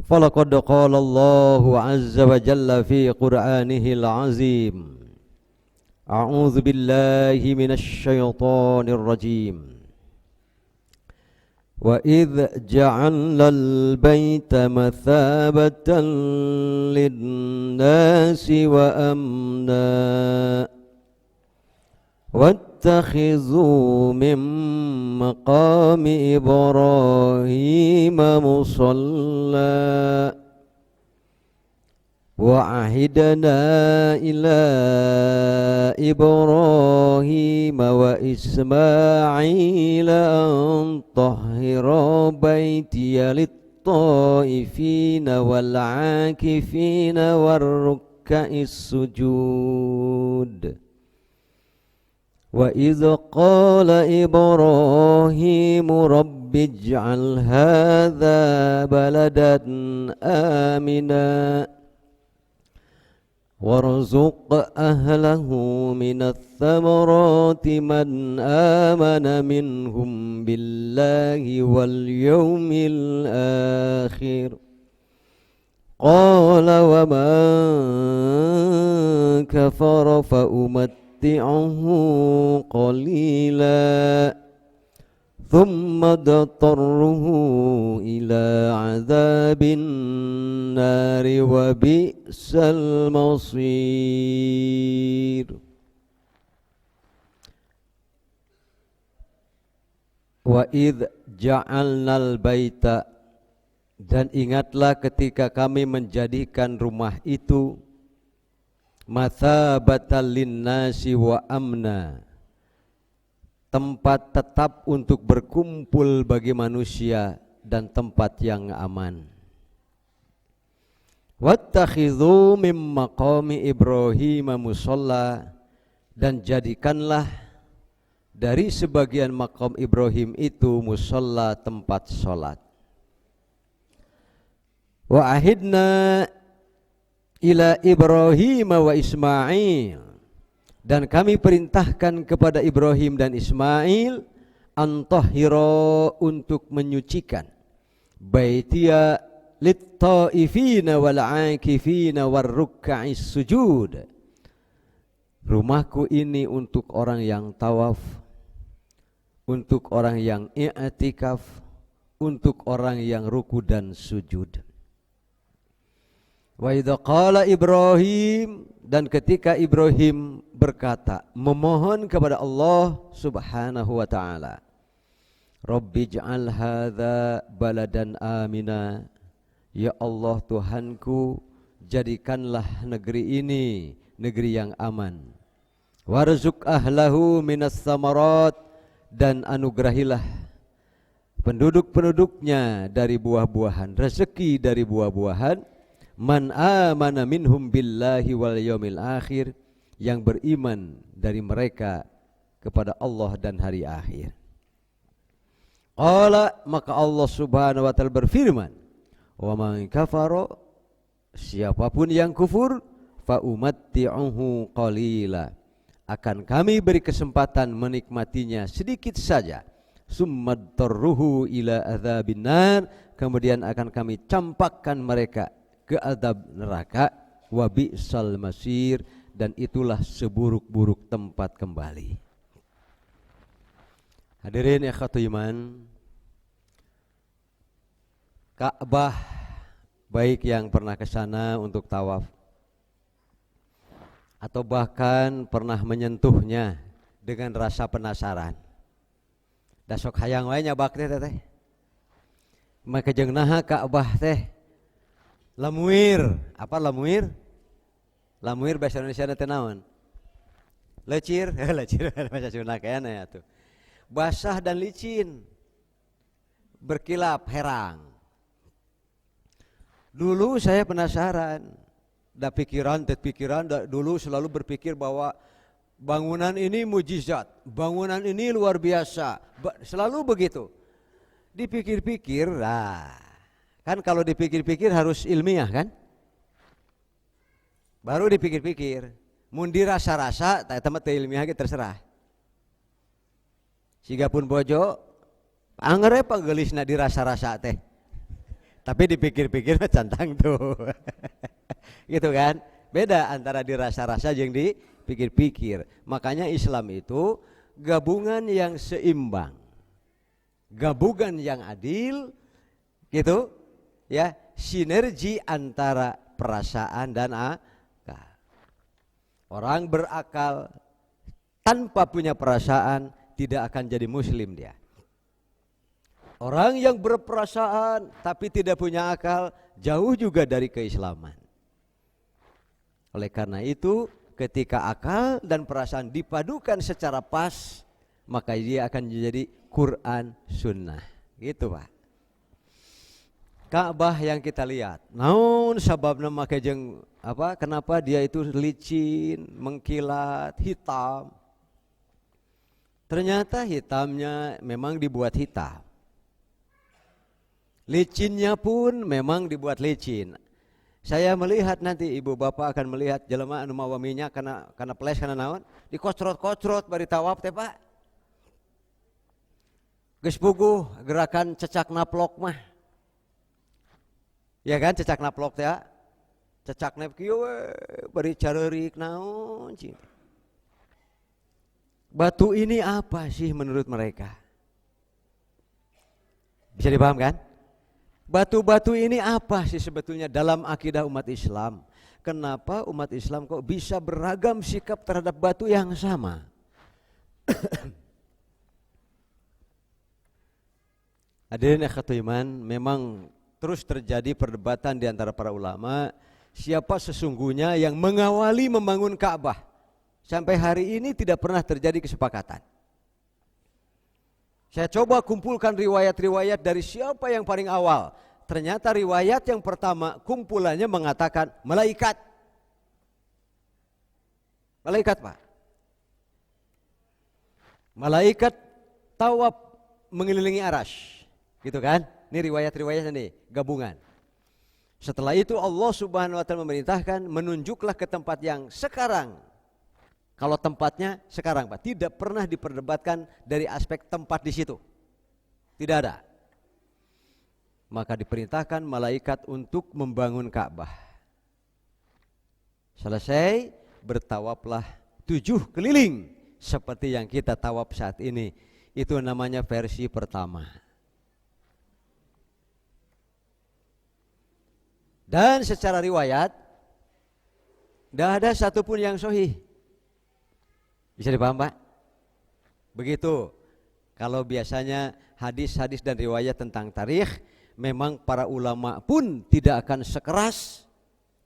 فلقد قال الله عز وجل في قرآنه العظيم أعوذ بالله من الشيطان الرجيم وإذ جعلنا البيت مثابة للناس وأمنا واتخذوا من مقام إبراهيم مصلى وعهدنا إلى إبراهيم وإسماعيل أن طهر بيتي للطائفين والعاكفين والركع السجود وإذ قال إبراهيم رب اجعل هذا بلدا آمنا وارزق أهله من الثمرات من آمن منهم بالله واليوم الآخر قال ومن كفر فأمتعه قليلا ثم اضطره إلى عذاب النار وبئس المصير. Wa idh ja'alnal baita, dan ingatlah ketika kami menjadikan rumah itu mathabatal linnasi wa amna, tempat tetap untuk berkumpul bagi manusia dan tempat yang aman. Wattakhidhu mim maqami Ibrahim musalla, dan jadikanlah dari sebagian maqam Ibrahim itu musalla, tempat salat. Wa ahidna ila Ibrahim wa Ismail, dan kami perintahkan kepada Ibrahim dan Ismail antahhira, untuk menyucikan baitiya lit-taifina wal 'akifina warruk'is sujud, rumahku ini untuk orang yang tawaf, untuk orang yang i'tikaf, untuk orang yang ruku dan sujud. Wa idza qala Ibrahim, dan ketika Ibrahim berkata, memohon kepada Allah Subhanahu wa taala, Rabbij'al hadza baladan amina, ya Allah Tuhanku, jadikanlah negeri ini negeri yang aman. Warzuq ahlahu minas samarat, dan anugerahilah penduduk-penduduknya dari buah-buahan, rezeki dari buah-buahan. Man amana minhum billahi wal yaumil akhir, yang beriman dari mereka kepada Allah dan hari akhir. Qala, maka Allah Subhanahu wa taala berfirman, wa man kafara, siapapun yang kufur, fa umatti'uhu qalila, akan kami beri kesempatan menikmatinya sedikit saja. Summadtarruhu ila adzabin nar, kemudian akan kami campakkan mereka ke azab neraka. Wa bi'sal masir, dan itulah seburuk-buruk tempat kembali. Hadirin ikhwatul iman, Ka'bah, baik yang pernah ke sana untuk tawaf atau bahkan pernah menyentuhnya dengan rasa penasaran, dasok hayang wae nyabak teh teh maka jeung naha Ka'bah teh lamuir. Apa lamuir? Lamuir bahasa Indonesia teh naon? Lecir, lecir bahasa Sunda kayana ya tuh. Basah dan licin, berkilap herang. Dulu saya penasaran, pikiran dulu selalu berpikir bahwa bangunan ini mujizat, bangunan ini luar biasa, selalu begitu. Dipikir-pikir, kan kalau dipikir-pikir harus ilmiah kan? Baru dipikir-pikir, mun dirasa-rasa, teman teh ilmiah ge terserah. Sigapun bojo, angere panggelisna dirasa-rasa teh. Tapi dipikir-pikir cantang tuh. Gitu kan? Beda antara dirasa-rasa yang dipikir-pikir. Makanya Islam itu gabungan yang seimbang. Gabungan yang adil gitu ya, sinergi antara perasaan dan akal. Orang berakal tanpa punya perasaan tidak akan jadi muslim dia. Orang yang berperasaan tapi tidak punya akal jauh juga dari keislaman. Oleh karena itu, ketika akal dan perasaan dipadukan secara pas, maka dia akan menjadi Quran Sunnah. Gitu Pak. Ka'bah yang kita lihat, naon sababna make jeung apa? Kenapa dia itu licin, mengkilat, hitam? Ternyata hitamnya memang dibuat hitam. Licinnya pun memang dibuat licin. Saya melihat nanti ibu bapak akan melihat jelema anu mawa minyak kana ples kana naon, dikocrot-kocrot bari tawaf teh Pak. Geus puguh gerakan cecak naplok mah. Ya kan cecak naplok teh. Cecak nep kieu we bari careurik naon cing. Batu ini apa sih menurut mereka? Bisa dipaham kan? Batu-batu ini apa sih sebetulnya dalam akidah umat Islam? Kenapa umat Islam kok bisa beragam sikap terhadap batu yang sama? Hadirin ikhwatul iman, memang terus terjadi perdebatan di antara para ulama siapa sesungguhnya yang mengawali membangun Ka'bah. Sampai hari ini tidak pernah terjadi kesepakatan. Saya coba kumpulkan riwayat-riwayat dari siapa yang paling awal. Ternyata riwayat yang pertama kumpulannya mengatakan malaikat. Malaikat Pak. Malaikat tawaf mengelilingi arasy. Gitu kan? Ini riwayat-riwayat ini gabungan. Setelah itu Allah Subhanahu wa taala memerintahkan menunjuklah ke tempat yang sekarang. Kalau tempatnya sekarang Pak, tidak pernah diperdebatkan dari aspek tempat di situ. Tidak ada. Maka diperintahkan malaikat untuk membangun Ka'bah. Selesai, bertawaflah 7 keliling seperti yang kita tawaf saat ini. Itu namanya versi pertama. Dan secara riwayat tidak ada satupun yang sahih. Bisa dipaham Pak? Begitu. Kalau biasanya hadis-hadis dan riwayat tentang tarikh, memang para ulama pun tidak akan sekeras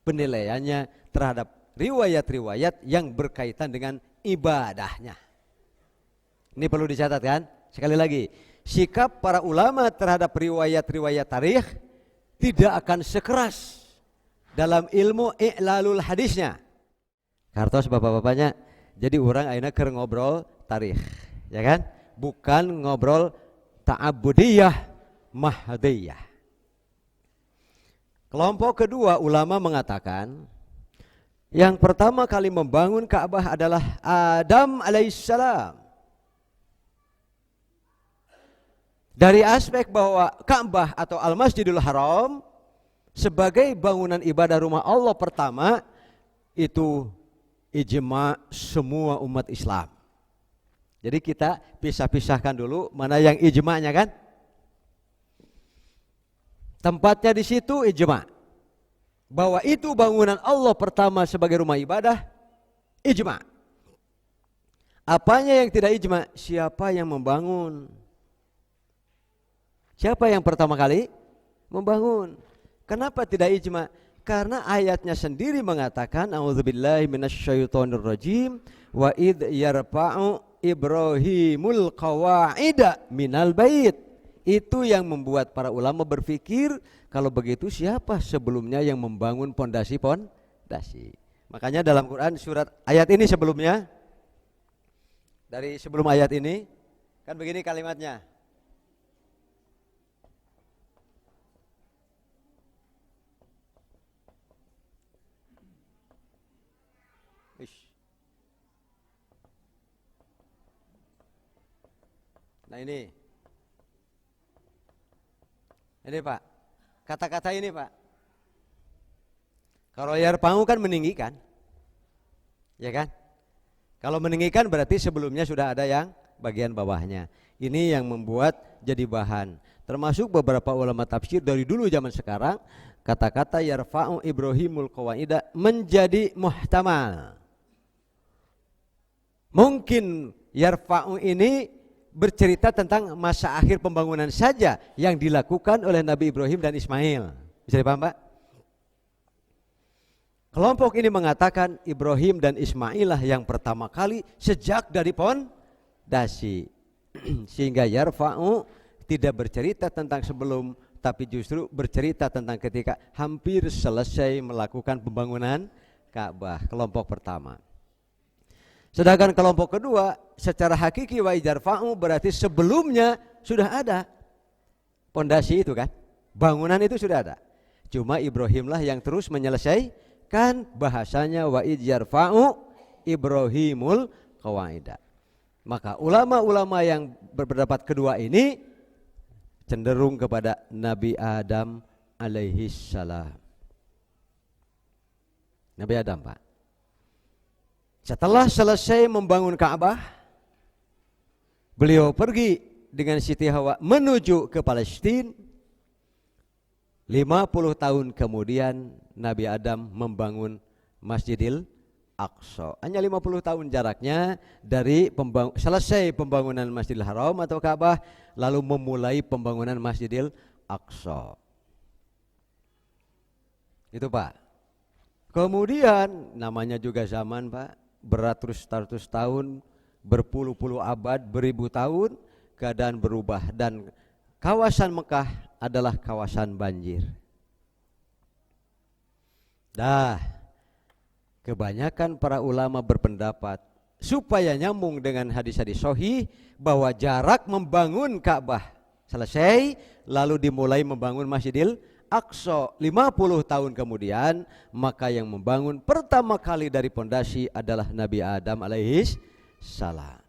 penilaiannya terhadap riwayat-riwayat yang berkaitan dengan ibadahnya. Ini perlu dicatat kan? Sekali lagi, sikap para ulama terhadap riwayat-riwayat tarikh tidak akan sekeras dalam ilmu i'lalul hadisnya. Kartos bapak-bapaknya, jadi orang akhirnya keur ngobrol tarikh, ya kan? Bukan ngobrol ta'abudiyah, mahdiyah. Kelompok kedua ulama mengatakan yang pertama kali membangun Ka'bah adalah Adam alaihissalam. Dari aspek bahwa Ka'bah atau Al-Masjidil Haram sebagai bangunan ibadah rumah Allah pertama itu ijma semua umat Islam. Jadi kita pisah-pisahkan dulu mana yang ijma'nya kan? Tempatnya di situ ijma'. Bahwa itu bangunan Allah pertama sebagai rumah ibadah, ijma'. Apanya yang tidak ijma'? Siapa yang membangun? Siapa yang pertama kali membangun? Kenapa tidak ijma'? Karena ayatnya sendiri mengatakan a'udzubillahi minasyaitonirrajim wa id yarfa'u Ibrahimul qawa'ida minal bait. Itu yang membuat para ulama berpikir kalau begitu siapa sebelumnya yang membangun pondasi. Makanya dalam Quran surat ayat ini sebelumnya, dari sebelum ayat ini kan begini kalimatnya. Nah ini Pak, kata-kata ini Pak. Kalau yarfa'u kan meninggikan, ya kan? Kalau meninggikan berarti sebelumnya sudah ada yang bagian bawahnya. Ini yang membuat jadi bahan. Termasuk beberapa ulama tafsir dari dulu zaman sekarang, kata-kata yarfa'u Ibrahimul qawaida menjadi muhtamal. Mungkin yarfa'u ini bercerita tentang masa akhir pembangunan saja yang dilakukan oleh Nabi Ibrahim dan Ismail. Bisa dipaham Pak? Kelompok ini mengatakan Ibrahim dan Ismail lah yang pertama kali sejak dari pondasi. Sehingga yarfa'u tidak bercerita tentang sebelum, tapi justru bercerita tentang ketika hampir selesai melakukan pembangunan Ka'bah, kelompok pertama. Sedangkan kelompok kedua secara hakiki wa yarfa'u berarti sebelumnya sudah ada pondasi itu kan, bangunan itu sudah ada. Cuma Ibrahimlah yang terus menyelesaikan, bahasanya wa yarfa'u Ibrahimul qawaida. Maka ulama-ulama yang berpendapat kedua ini cenderung kepada Nabi Adam alaihi salam. Nabi Adam Pak. Setelah selesai membangun Ka'bah, beliau pergi dengan Siti Hawa menuju ke Palestina. 50 tahun kemudian Nabi Adam membangun Masjidil Aqsa. Hanya 50 tahun jaraknya dari selesai pembangunan Masjidil Haram atau Ka'bah, lalu memulai pembangunan Masjidil Aqsa. Itu Pak. Kemudian namanya juga zaman Pak, beratus-ratus tahun, berpuluh-puluh abad, beribu tahun, keadaan berubah dan kawasan Mekah adalah kawasan banjir. Kebanyakan para ulama berpendapat supaya nyambung dengan hadis-hadis sahih bahwa jarak membangun Ka'bah selesai lalu dimulai membangun Masjidil Aqsa 50 tahun kemudian, maka yang membangun pertama kali dari pondasi adalah Nabi Adam alaihi salam.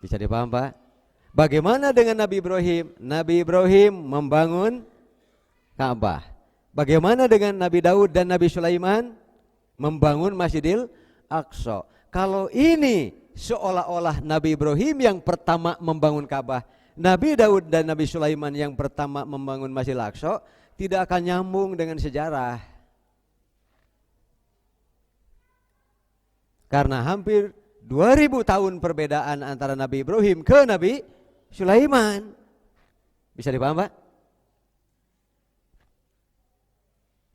Bisa dipaham Pak? Bagaimana dengan Nabi Ibrahim? Nabi Ibrahim membangun Ka'bah. Bagaimana dengan Nabi Daud dan Nabi Sulaiman membangun Masjidil Aqsa? Kalau ini seolah-olah Nabi Ibrahim yang pertama membangun Ka'bah, Nabi Daud dan Nabi Sulaiman yang pertama membangun Masjidil Aqsa, tidak akan nyambung dengan sejarah. Karena hampir 2000 tahun perbedaan antara Nabi Ibrahim ke Nabi Sulaiman. Bisa dipaham Pak?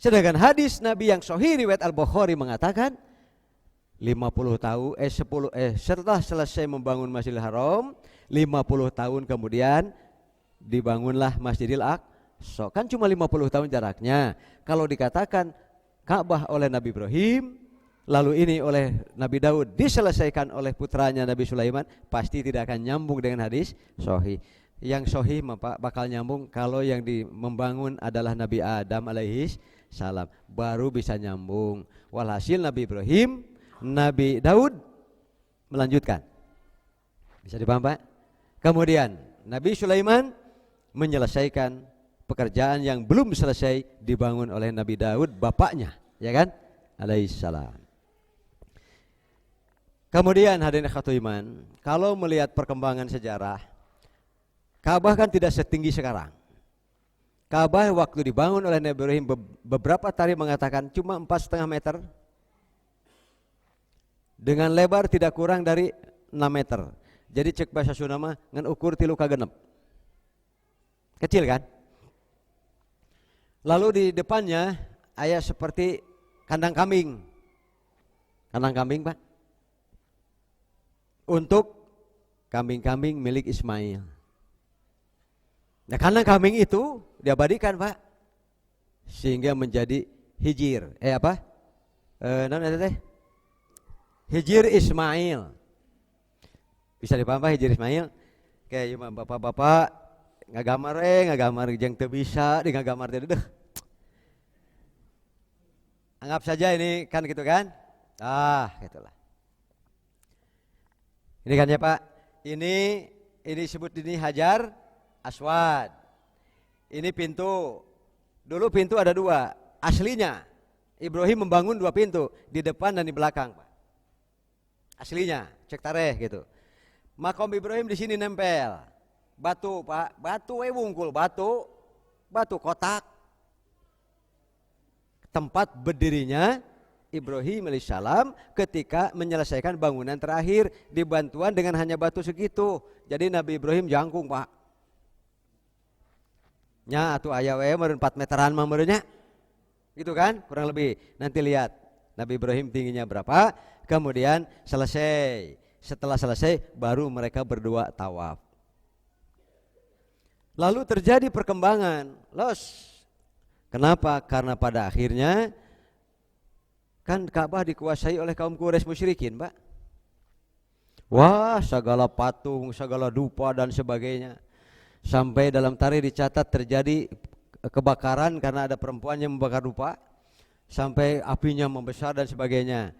Sedangkan hadis Nabi yang sahih riwayat Al-Bukhari mengatakan setelah selesai membangun Masjidil Haram, 50 tahun kemudian dibangunlah Masjidil Aqsa. Kan cuma 50 tahun jaraknya. Kalau dikatakan Ka'bah oleh Nabi Ibrahim, lalu ini oleh Nabi Daud diselesaikan oleh putranya Nabi Sulaiman, pasti tidak akan nyambung dengan hadis sahih. Yang sahih bakal nyambung kalau yang membangun adalah Nabi Adam alaihi salam, baru bisa nyambung. Walhasil Nabi Ibrahim, Nabi Daud melanjutkan. Bisa dipaham Pak? Kemudian Nabi Sulaiman menyelesaikan pekerjaan yang belum selesai dibangun oleh Nabi Daud bapaknya, ya kan? Alaihi salam. Kemudian hadirin ikhwatul iman, kalau melihat perkembangan sejarah, Ka'bah kan tidak setinggi sekarang. Ka'bah waktu dibangun oleh Nabi Ibrahim, beberapa tarikh mengatakan cuma 4,5 meter dengan lebar tidak kurang dari 6 meter. Jadi cek bahasa Sunda mah ngan ukur 3 ka 6. Kecil kan? Lalu di depannya aya seperti kandang kambing. Kandang kambing Pak. Untuk kambing-kambing milik Ismail. Nah, kandang kambing itu diabadikan Pak, sehingga menjadi hijir. Hijir Ismail. Bisa dipaham Pak hijir Ismail? Kayak bapak-bapak ngagamar jeung teu bisa di ngagamar teh deuh. Anggap saja ini kan gitu kan? Gitulah. Ini kan ya Pak. Ini disebut ini Hajar Aswad. Ini pintu. Dulu pintu ada dua. Aslinya Ibrahim membangun dua pintu, di depan dan di belakang, Pak. Aslinya, cek tareh gitu. Makom Ibrahim di sini nempel. Batu, Pak. Batu wungkul, batu kotak. Tempat berdirinya Ibrahim alaihissalam ketika menyelesaikan bangunan terakhir, dibantuan dengan hanya batu segitu. Jadi Nabi Ibrahim jangkung, Pak. Nya atuh aya we meureun 4 meteran mah meureunnya. Gitu kan? Kurang lebih. Nanti lihat Nabi Ibrahim tingginya berapa, kemudian selesai. Setelah selesai baru mereka berdua tawaf. Lalu terjadi perkembangan. Kenapa? Karena pada akhirnya kan Ka'bah dikuasai oleh kaum Quraisy musyrikin, Pak. Wah, segala patung, segala dupa dan sebagainya. Sampai dalam tarikh dicatat terjadi kebakaran karena ada perempuan yang membakar dupa, sampai apinya membesar dan sebagainya,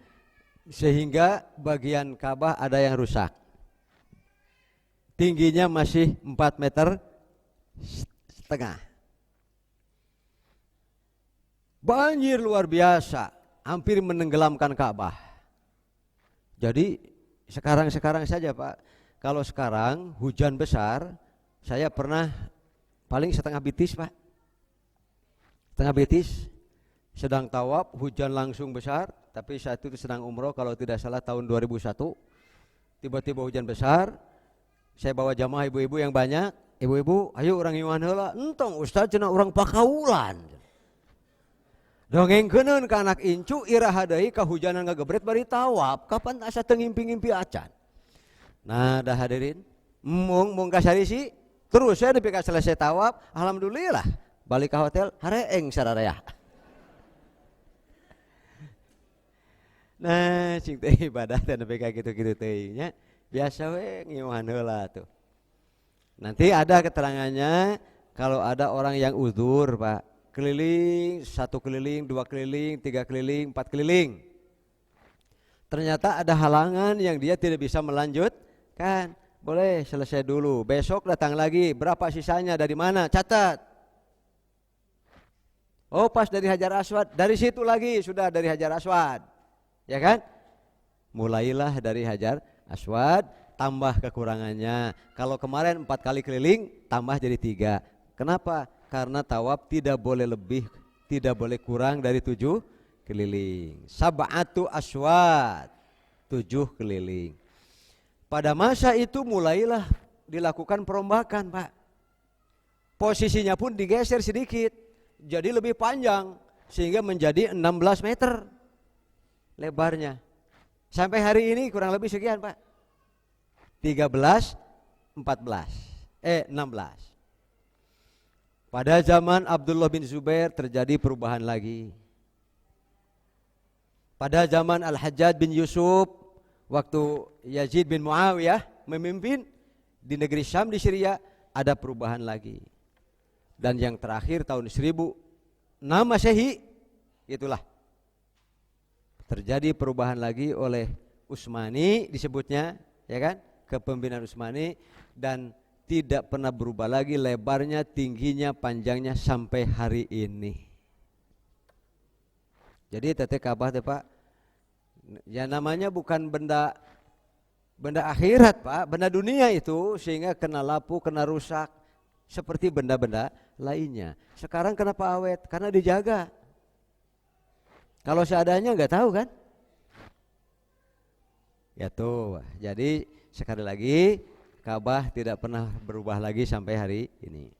sehingga bagian Ka'bah ada yang rusak. Tingginya masih 4,5 meter. Banjir luar biasa, hampir menenggelamkan Ka'bah. Jadi sekarang saja, Pak, kalau sekarang hujan besar, saya pernah paling setengah bitis, Pak. Setengah bitis, sedang tawaf, hujan langsung besar, tapi saat itu sedang umroh kalau tidak salah tahun 2001. Tiba-tiba hujan besar, saya bawa jamaah ibu-ibu yang banyak. Ibu-ibu, ayo orang iman heula. Entong Ustaz cenah urang pakaulan. Dongengkeun ka anak incu iraha deui kahujanan ngagebret bari tawaf, kapan asa teu ngimpi-ngimpi acan. Nah, dah hadirin, mung kasarisi. Terus saya dipika selesai tawaf, alhamdulillah balik ke hotel hareeng sararea. Nah, cing teh ibadah teh nepi ka kitu-kitu teh nya. Biasa we ngiuhan heula tuh. Nanti ada keterangannya kalau ada orang yang uzur, Pak. Keliling, 1 keliling, 2 keliling, 3 keliling, 4 keliling. Ternyata ada halangan yang dia tidak bisa melanjutkan. Boleh selesai dulu, besok datang lagi, berapa sisanya, dari mana, catat. Oh pas dari Hajar Aswad, dari situ lagi sudah dari Hajar Aswad, ya kan? Mulailah dari Hajar Aswad, tambah kekurangannya. Kalau kemarin 4 kali keliling, tambah jadi 3. Kenapa? Karena tawaf tidak boleh lebih, tidak boleh kurang dari 7 keliling. Sab'atu aswad, 7 keliling. Pada masa itu mulailah dilakukan perombakan, Pak. Posisinya pun digeser sedikit, jadi lebih panjang sehingga menjadi 16 meter lebarnya. Sampai hari ini kurang lebih sekian, Pak. 13, 14, 16. Pada zaman Abdullah bin Zubair terjadi perubahan lagi. Pada zaman Al-Hajjaj bin Yusuf, waktu Yazid bin Muawiyah memimpin di negeri Syam di Syria, ada perubahan lagi. Dan yang terakhir tahun 1006 Masehi, itulah terjadi perubahan lagi oleh Utsmani disebutnya, ya kan? Kepemimpinan Utsmani, dan tidak pernah berubah lagi lebarnya, tingginya, panjangnya sampai hari ini. Jadi teteh Ka'bah teh, Pak, ya namanya bukan benda akhirat, Pak, benda dunia itu, sehingga kena lapu, kena rusak seperti benda-benda lainnya. Sekarang kenapa awet? Karena dijaga. Kalau seadanya nggak tahu kan? Ya tuh. Jadi sekali lagi Ka'bah tidak pernah berubah lagi sampai hari ini.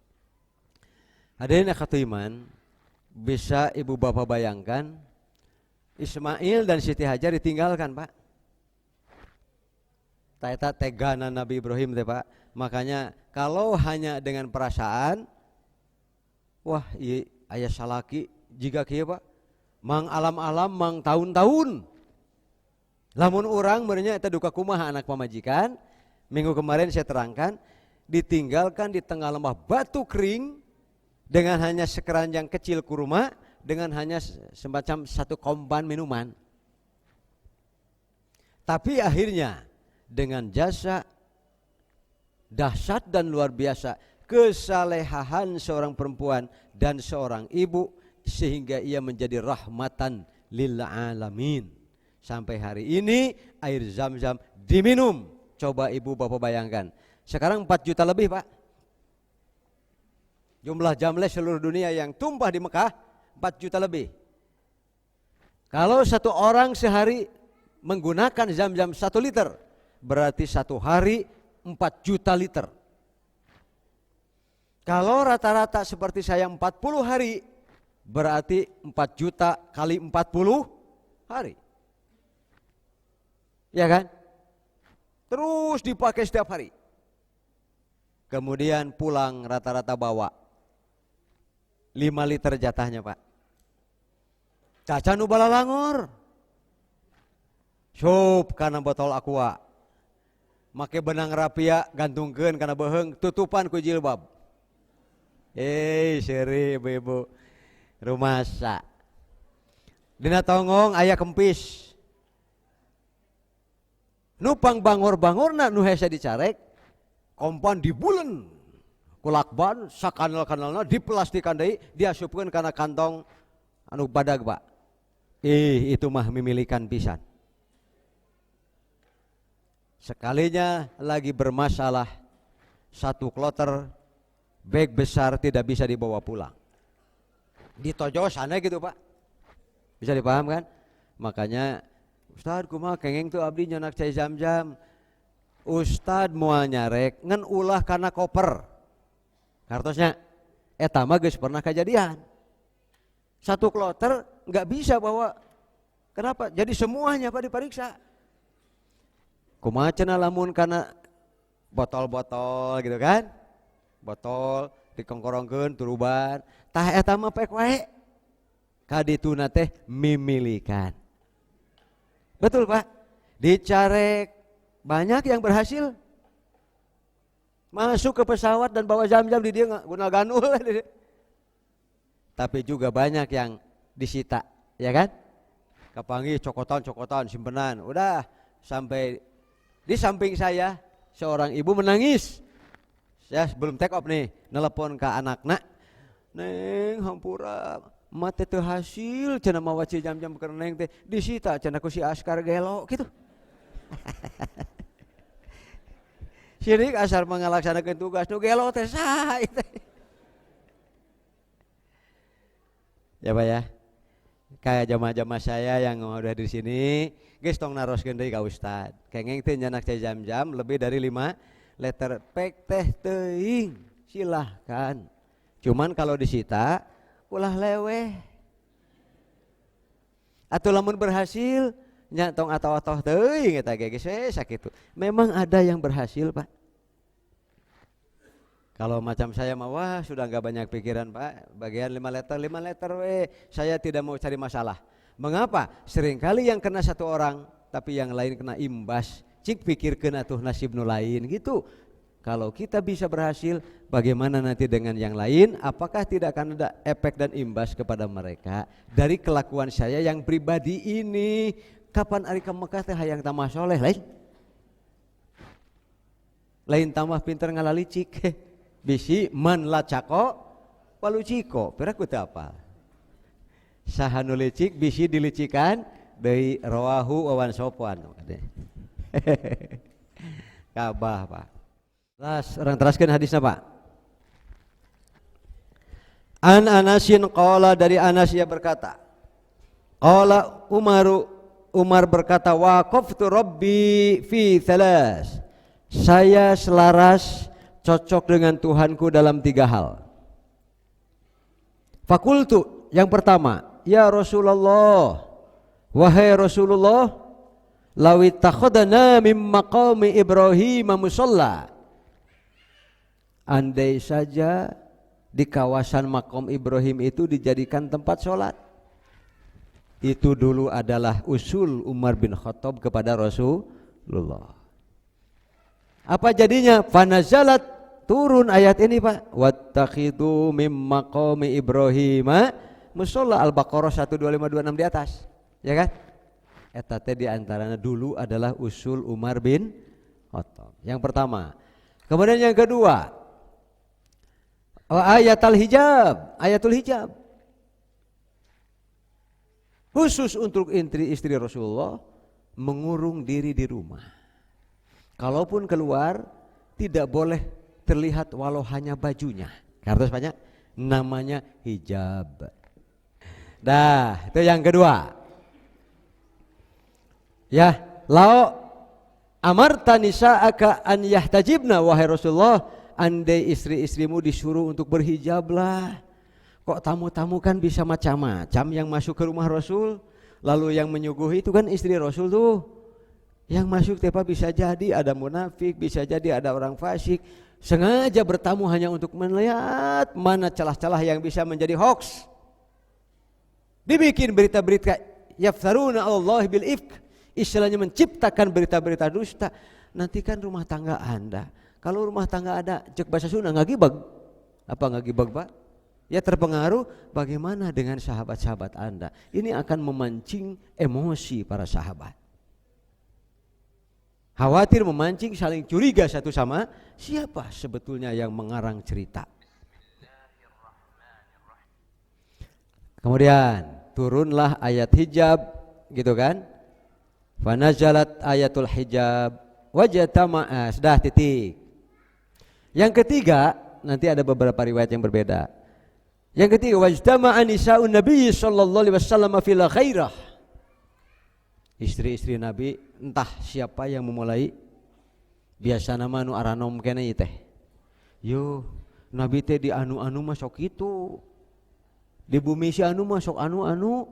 Hadirin akhwat iman, bisa ibu bapak bayangkan Ismail dan Siti Hajar ditinggalkan, Pak. Taeta tegana Nabi Ibrahim teh, Pak. Makanya kalau hanya dengan perasaan, wah iya aya salaki jiga kieu, Pak. Mang alam-alam mang tahun-tahun. Lamun urang beurnya eta duka kumaha anak pamajikan. Minggu kemarin saya terangkan, ditinggalkan di tengah lembah batu kering dengan hanya sekeranjang kecil kurma, dengan hanya semacam 1 kompan minuman. Tapi akhirnya dengan jasa dahsyat dan luar biasa kesalehahan seorang perempuan dan seorang ibu sehingga ia menjadi rahmatan lil alamin. Sampai hari ini air Zam-Zam diminum. Coba ibu bapak bayangkan. Sekarang 4 juta lebih Pak. Jumlah jamleh seluruh dunia yang tumpah di Mekah 4 juta lebih. Kalau satu orang sehari menggunakan Zam-Zam 1 liter, berarti satu hari 4 juta liter. Kalau rata-rata seperti saya 40 hari, berarti 4 juta kali 40 hari. Ya kan? Terus dipakai setiap hari. Kemudian pulang rata-rata bawa 5 liter jatahnya Pak. Caca nu bala langor. Sup kana botol aqua. Make benang rapia gantungkeun kana beheung tutupan ku jilbab. Seri ibu-ibu rumasa. Dina tonggong aya kempis. Nupang bangor-bangorna nu hese dicarek, kompan dibulen. Kulakban sakanal-kanalna diplastikan deui, diasupkeun kana kantong anu badag Pak. Itu mah memilikan pisan. Sekalinya lagi bermasalah, 1 kloter bag besar tidak bisa dibawa pulang. Ditojo sana gitu Pak. Bisa dipaham kan? Makanya Ustad kumaha kengeng tuh abdi nyonak cai Zam-Zam. Ustad moal nyarek ngan ulah kana koper. Kartosnya eta mah geus pernah kejadian. 1 kloter enggak bisa bawa. Kenapa? Jadi semuanya Pak diperiksa. Kumaha cenah lamun kana botol-botol gitu kan? Botol dikongkorongkeun turuban. Tah eta mah pek wae. Kadituna teh mimilikan. Betul Pak, dicarek banyak yang berhasil masuk ke pesawat dan bawa Zam-Zam di dia guna ganul. Tapi juga banyak yang disita, ya kan? Kapangi cokotan simpenan, udah sampai di samping saya seorang ibu menangis. Saya sebelum take off nih, nelpon ke anakna, Neng hampura. Mate teu hasil cenah mawa ci Zam-Zam keur neng teh disita cenah ku si Askar gelo gitu. Sirik asal mengalaksanakeun tugas nu gelo teh saha teh. Ya Pak ya. Kayak jamaah-jamaah saya yang udah di sini, geus tong naroskeun deui ka Ustad. Kengeng teh nyanak ci Zam-Zam lebih dari 5 liter pek teh teuing. Silahkan. Cuman kalau disita ulah leweh. Atuh lamun berhasil nya tong atoh-atoh teuing eta ge geus sakitu. Memang ada yang berhasil, Pak. Kalau macam saya mah wah sudah enggak banyak pikiran, Pak. Bagian 5 liter we. Saya tidak mau cari masalah. Mengapa? Seringkali yang kena 1 orang tapi yang lain kena imbas. Cik pikirkeun atuh nasib nu lain gitu. Kalau kita bisa berhasil, bagaimana nanti dengan yang lain? Apakah tidak akan ada efek dan imbas kepada mereka dari kelakuan saya yang pribadi ini? Kapan ari ka Mekah teh hayang tamah soleh lain tambah pinter ngalalicik. Bisi man lacako waluciko. Piraku teh apa? Saha nu licik bisi dilicikan deui rawahu wawan sopwan. Kabah Pak. Orang teraskan hadisnya Pak. An Anasin qala, dari Anas ia berkata, qala Umar berkata, waqaftu rabbi fi thalas. Saya selaras cocok dengan Tuhanku dalam 3 hal. Fakultu, yang pertama, ya Rasulullah, wahai Rasulullah, law ittakhadna min maqami Ibrahim musalla. Andai saja di kawasan makom Ibrahim itu dijadikan tempat sholat. Itu dulu adalah usul Umar bin Khattab kepada Rasulullah. Apa jadinya? Fanazalat, turun ayat ini Pak. Wattakhidu mim maqami Ibrahim musalla, Al-Baqarah 12526 di atas. Ya kan? Eta teh di antaranya dulu adalah usul Umar bin Khattab. Yang pertama. Kemudian yang kedua, Ayatul hijab. Khusus untuk istri Rasulullah mengurung diri di rumah. Kalaupun keluar tidak boleh terlihat walau hanya bajunya. Karena banyak namanya hijab. Dah, itu yang kedua. Ya, lau amarta nisa'aka an yahtajibna, wahai Rasulullah, andai istri-istrimu disuruh untuk berhijablah. Kok tamu-tamu kan bisa macam-macam yang masuk ke rumah Rasul. Lalu yang menyuguhi itu kan istri Rasul tuh. Yang masuk tepa bisa jadi ada munafik, bisa jadi ada orang fasik. Sengaja bertamu hanya untuk melihat mana celah-celah yang bisa menjadi hoax. Dibikin berita-berita yaftaruna Allah bil ifk, istilahnya menciptakan berita-berita dusta. Nanti kan rumah tangga Anda, kalau rumah tangga ada cek bahasa Sunda ngagibag, apa ngagibag Pak? Ya terpengaruh. Bagaimana dengan sahabat-sahabat Anda? Ini akan memancing emosi para sahabat. Khawatir memancing saling curiga satu sama siapa sebetulnya yang mengarang cerita. Kemudian turunlah ayat hijab, gitu kan? Fanazalat ayatul hijab wajatama'a, sudah titik. Yang ketiga, nanti ada beberapa riwayat yang berbeda. Yang ketiga, wajtama'a nisa'un Nabi sallallahu alaihi wasallam fil khairah. Istri-istri Nabi entah siapa yang memulai, biasa nama nu aranom kene teh. Yo, Nabi teh di anu-anu masuk itu. Di bumi si anu masuk anu-anu.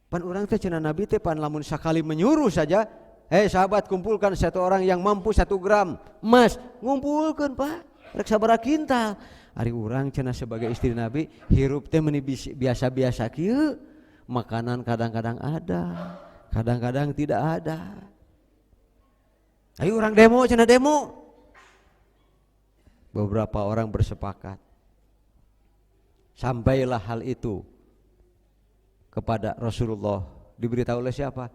Pan orang teh cenah Nabi teh pan lamun sakali menyuruh saja, sahabat kumpulkan satu orang yang mampu 1 gram emas, ngumpulkan Pak, rek sabaraha kintal. Ari urang cenah sebagai istri Nabi hirup teh meuni biasa-biasa kieu. Makanan kadang-kadang ada, kadang-kadang tidak ada. Ayo orang demo cenah demo. Beberapa orang bersepakat. Sampailah hal itu kepada Rasulullah, diberitahu oleh siapa?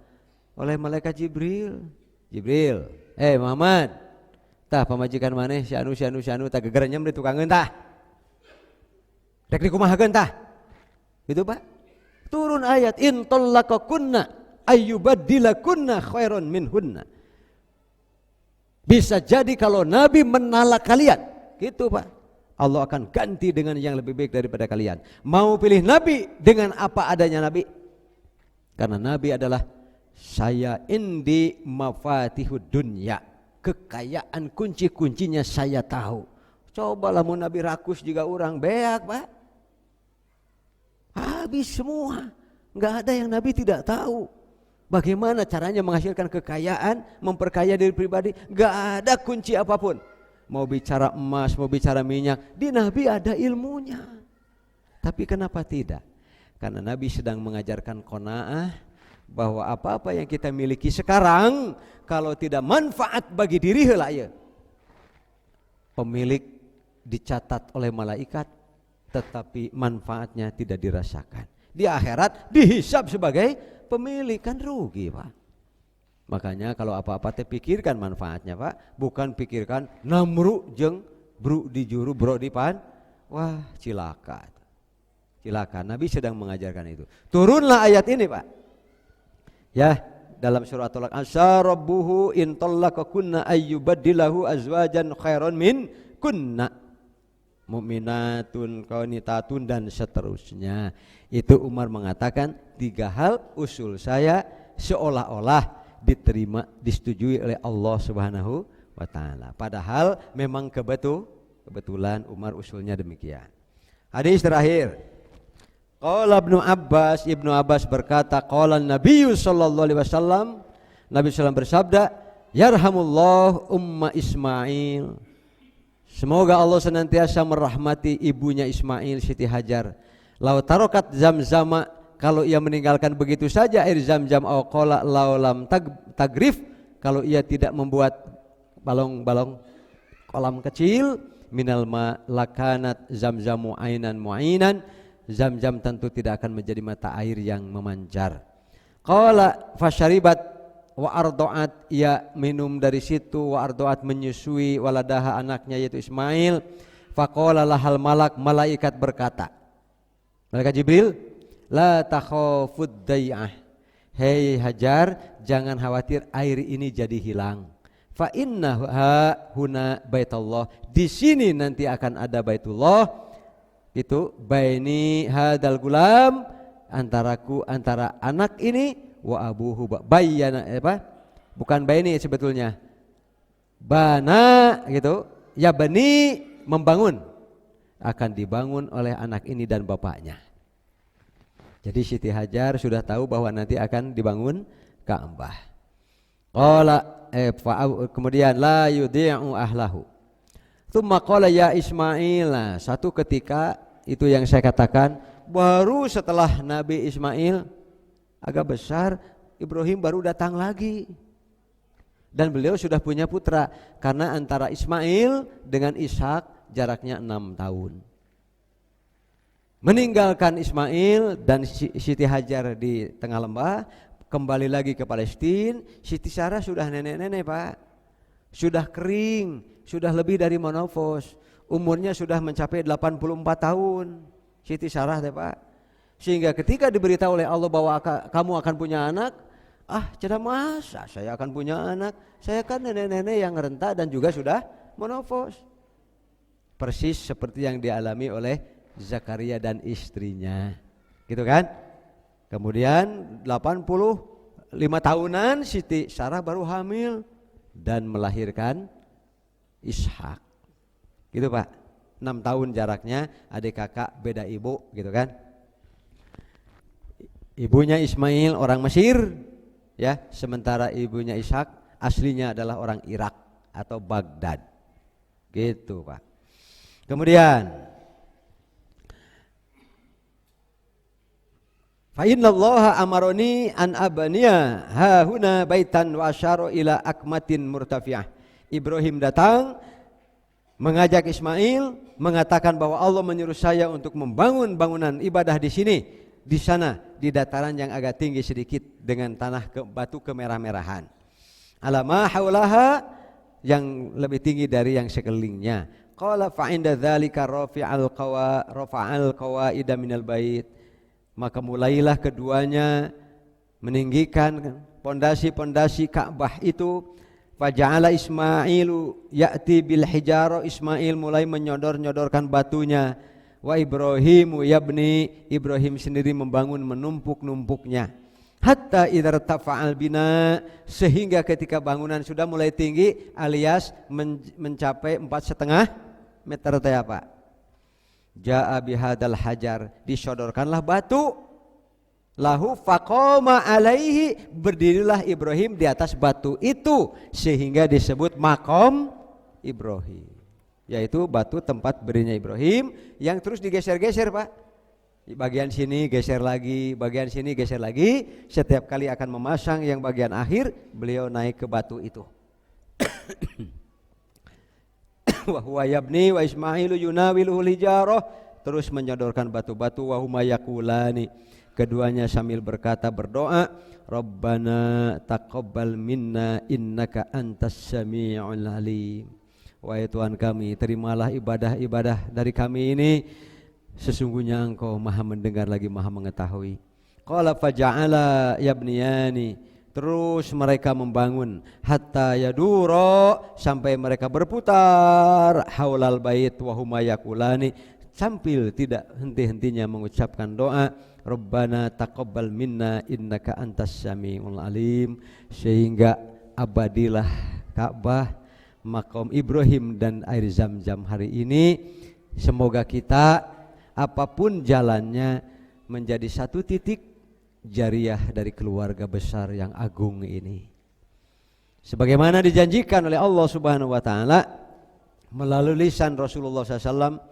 Oleh malaikat Jibril. Jibril, Muhammad, tah pamajikan maneh si anu tah gegerennya di tukangeun tah. Rek dikumahakeun tah. Gitu Pak. Turun ayat in tallaqakunna ayyubaddilakunna khairan minhunna. Bisa jadi kalau Nabi menalak kalian, gitu Pak, Allah akan ganti dengan yang lebih baik daripada kalian. Mau pilih Nabi dengan apa adanya Nabi? Karena Nabi adalah saya indi mafatihud dunya, kekayaan kunci-kuncinya saya tahu. Cobalah mau Nabi rakus juga orang beak Pak, habis semua. Nggak ada yang Nabi tidak tahu. Bagaimana caranya menghasilkan kekayaan, memperkaya diri pribadi? Nggak ada kunci apapun. Mau bicara emas, mau bicara minyak, di Nabi ada ilmunya. Tapi kenapa tidak? Karena Nabi sedang mengajarkan qanaah, bahwa apa-apa yang kita miliki sekarang kalau tidak manfaat bagi diri heula ieu, pemilik dicatat oleh malaikat tetapi manfaatnya tidak dirasakan. Di akhirat dihisab sebagai pemilik, kan rugi Pak. Makanya kalau apa-apa teh pikirkan manfaatnya Pak, bukan pikirkan namru jeung bro di juru bro di pan. Wah, cilaka. Cilaka. Nabi sedang mengajarkan itu. Turunlah ayat ini Pak. Ya, dalam surah At-Talaq, asyarabbuhu in tallaqakunna ayyubaddilahu azwajan khairan min kunna mu'minatun qanitatun dan seterusnya. Itu Umar mengatakan 3 hal usul saya seolah-olah diterima, disetujui oleh Allah Subhanahu wa taala. Padahal memang kebetulan Umar usulnya demikian. Hadis terakhir. Qala Ibnu Abbas berkata, qala Nabi sallallahu alaihi wasallam, Nabi sallallahu bersabda, yarhamullah umma Ismail. Semoga Allah senantiasa merahmati ibunya Ismail, Siti Hajar. Lau tarokat zamzama, kalau ia meninggalkan begitu saja air zam-zam, au qala laulam tagrif, kalau ia tidak membuat balong-balong kolam kecil, minal ma lakanat zamzamu ainan muainan, zam-zam tentu tidak akan menjadi mata air yang memancar. Qala fasyaribat wa ardoat, ia minum dari situ, wa ardoat menyusui waladaha anaknya yaitu Ismail. Faqala lahal malak, malaikat berkata, malaikat Jibril, la takhafud dai'ah. Hei Hajar, jangan khawatir air ini jadi hilang. Fa innaha huna baitullah. Di sini nanti akan ada Baitullah. Itu baini hadal gulam, antara anak ini wa abuhu, bayana apa? Bukan baini sebetulnya. Bana gitu. Ya bani, membangun. Akan dibangun oleh anak ini dan bapaknya. Jadi Siti Hajar sudah tahu bahwa nanti akan dibangun Ka'bah. Kemudian la yudhi'u ahlahu. Tsumma qala ya Ismail. Nah, satu ketika itu yang saya katakan, baru setelah Nabi Ismail agak besar, Ibrahim baru datang lagi. Dan beliau sudah punya putra, karena antara Ismail dengan Ishak jaraknya 6 tahun. Meninggalkan Ismail dan Siti Hajar di tengah lembah, kembali lagi ke Palestina. Siti Sarah sudah nenek-nenek Pak, sudah kering, sudah lebih dari menopause, umurnya sudah mencapai 84 tahun Siti Sarah deh Pak. Sehingga ketika diberitahu oleh Allah bahwa kamu akan punya anak, cerita masa saya akan punya anak, saya kan nenek-nenek yang renta dan juga sudah menopause. Persis seperti yang dialami oleh Zakaria dan istrinya, gitu kan? Kemudian 85 tahunan Siti Sarah baru hamil dan melahirkan Ishak, gitu Pak. 6 tahun jaraknya, adik kakak beda ibu, gitu kan? Ibunya Ismail orang Mesir, ya, sementara ibunya Ishak aslinya adalah orang Irak atau Baghdad, gitu Pak. Kemudian fa innallaha amaroni an abaniya ha huna baitan wa asyara ila akmatin murtafi'ah. Ibrahim datang mengajak Ismail, mengatakan bahwa Allah menyuruh saya untuk membangun bangunan ibadah di sini, di sana, di dataran yang agak tinggi sedikit dengan tanah batu kemerah-merahan. Alama haulaha, yang lebih tinggi dari yang sekelilingnya. Qala fa inda dzalika rafa'al qawaida minal bait. Maka mulailah keduanya meninggikan pondasi-pondasi Ka'bah itu. Faja'ala Ismailu ya'ti bil hijaro. Ismail mulai menyodor-nyodorkan batunya. Wa Ibrahimu yabni, Ibrahim sendiri membangun menumpuk-numpuknya. Hatta idza tafa'al bina, sehingga ketika bangunan sudah mulai tinggi alias mencapai 4,5 meter teh Pak. Ja'a bihadal hajar, disodorkanlah batu. Lahu faqama alaihi, berdirilah Ibrahim di atas batu itu, sehingga disebut maqam Ibrahim, yaitu batu tempat berdirinya Ibrahim yang terus digeser-geser Pak. Di bagian sini geser lagi, bagian sini geser lagi. Setiap kali akan memasang yang bagian akhir, beliau naik ke batu itu. Wa huwa yabni wa Ismailu yunawiluhul hijarah, terus menyodorkan batu-batu. Wa huma yaqulani, keduanya sambil berkata, berdoa, Rabbana taqabbal minna innaka antas sami'ul alim. Wahai Tuhan kami, terimalah ibadah-ibadah dari kami ini, sesungguhnya Engkau Maha mendengar lagi Maha mengetahui. Qala faja'ala yabniyani, terus mereka membangun hatta yaduro, sampai mereka berputar haulal bait wa huma yaqulani, sambil tidak henti-hentinya mengucapkan doa, Rabbana taqabbal minna innaka antas samiul alim. Sehingga abadilah Ka'bah, maqam Ibrahim dan air Zam-Zam hari ini. Semoga kita apapun jalannya menjadi satu titik jariah dari keluarga besar yang agung ini, sebagaimana dijanjikan oleh Allah Subhanahu wa taala melalui lisan Rasulullah SAW.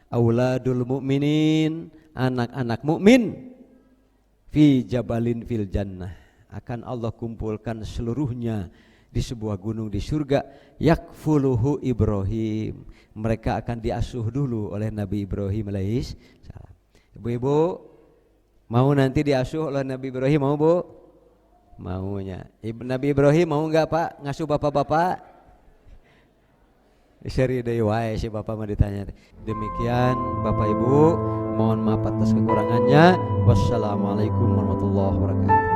Auladul mu'minin, anak-anak mukmin, fi jabalin fil jannah, akan Allah kumpulkan seluruhnya di sebuah gunung di surga. Yakfuluhu Ibrahim, mereka akan diasuh dulu oleh Nabi Ibrahim alaihis salam. Ibu-ibu mau nanti diasuh oleh Nabi Ibrahim, mau Bu? Maunya. Nabi Ibrahim mau enggak Pak ngasuh bapak-bapak? Seri deui wae si Bapak mah ditanya. Demikian Bapak Ibu, mohon maaf atas kekurangannya. Wassalamualaikum warahmatullahi wabarakatuh.